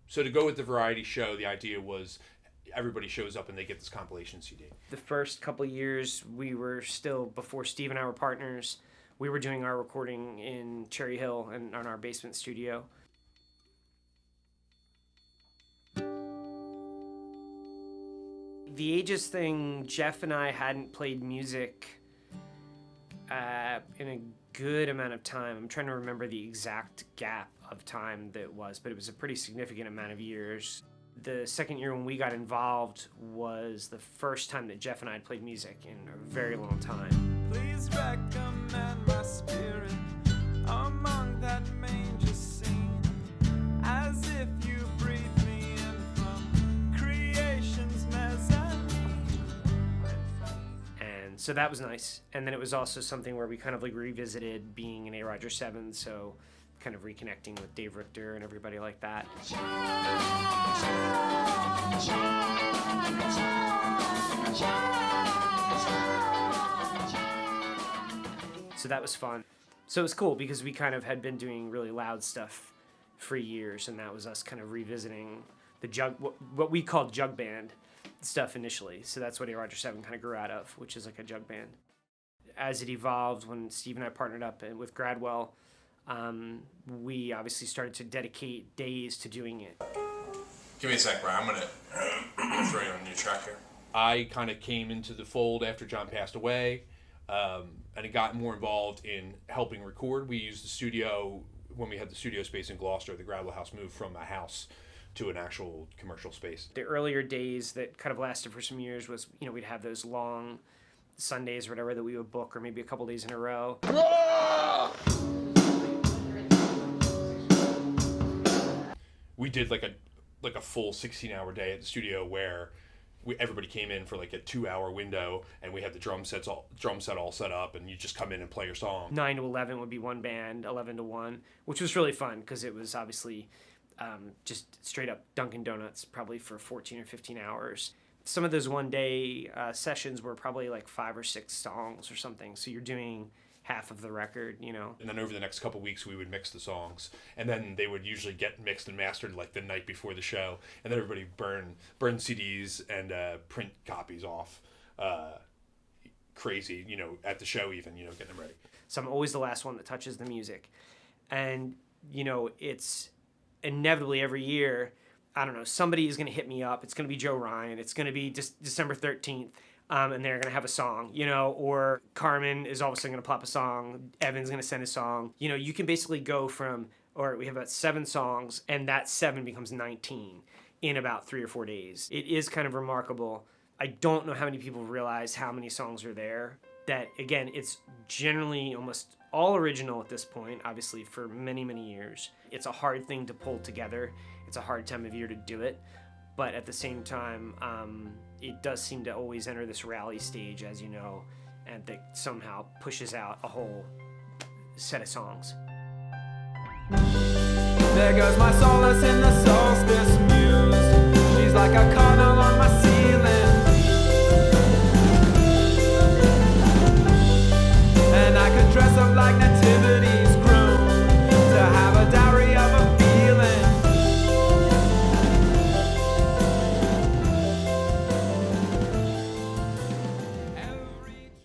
So to go with the variety show, the idea was everybody shows up and they get this compilation CD. The first couple of years, we were still, before Steve and I were partners, we were doing our recording in Cherry Hill and on our basement studio. The Ages thing, Jeff and I hadn't played music in a good amount of time. I'm trying to remember the exact gap of time that it was, but it was a pretty significant amount of years. The second year when we got involved was the first time that Jeff and I had played music in a very long time. Please recommend my spirit among that manger scene, as if you breathe me in from creation's mezzanine. And so that was nice. And then it was also something where we kind of like revisited being in A. Roger 7, so kind of reconnecting with Dave Richter and everybody like that. So that was fun. So it was cool because we kind of had been doing really loud stuff for years, and that was us kind of revisiting the jug, what we called jug band stuff initially. So that's what A. Roger 7 kind of grew out of, which is like a jug band. As it evolved, when Steve and I partnered up with Gradwell, we obviously started to dedicate days to doing it. Give me a sec, Brian. I'm going to throw you on a new track here. I kind of came into the fold after John passed away, and it got more involved in helping record. We used the studio, when we had the studio space in Gloucester, the Gradwell house moved from a house to an actual commercial space. The earlier days that kind of lasted for some years was, we'd have those long Sundays or whatever that we would book, or maybe a couple days in a row. We did like a full 16-hour day at the studio where everybody came in for like a 2-hour window, and we had the drum set all set up, and you just come in and play your song. 9 to 11 would be one band, 11 to 1, which was really fun because it was obviously just straight up Dunkin' Donuts, probably for 14 or 15 hours. Some of those one-day sessions were probably like 5 or 6 songs or something, so you're doing half of the record, And then over the next couple weeks, we would mix the songs, and then they would usually get mixed and mastered like the night before the show, and then everybody burn CDs and print copies off. Crazy, at the show even, getting them ready. So I'm always the last one that touches the music, and it's inevitably every year, I don't know, somebody is going to hit me up. It's going to be Joe Ryan. It's going to be December 13th. And they're going to have a song, or Carmen is all of a sudden going to plop a song. Evan's going to send a song. You can basically go from, we have about 7 songs, and that 7 becomes 19 in about 3 or 4 days. It is kind of remarkable. I don't know how many people realize how many songs are there. That, again, it's generally almost all original at this point, obviously, for many, many years. It's a hard thing to pull together. It's a hard time of year to do it. But at the same time, it does seem to always enter this rally stage, as you know, and that somehow pushes out a whole set of songs. There goes my solace in the solstice muse. She's like a cardinal on my ceiling, and I could dress up like Natasha.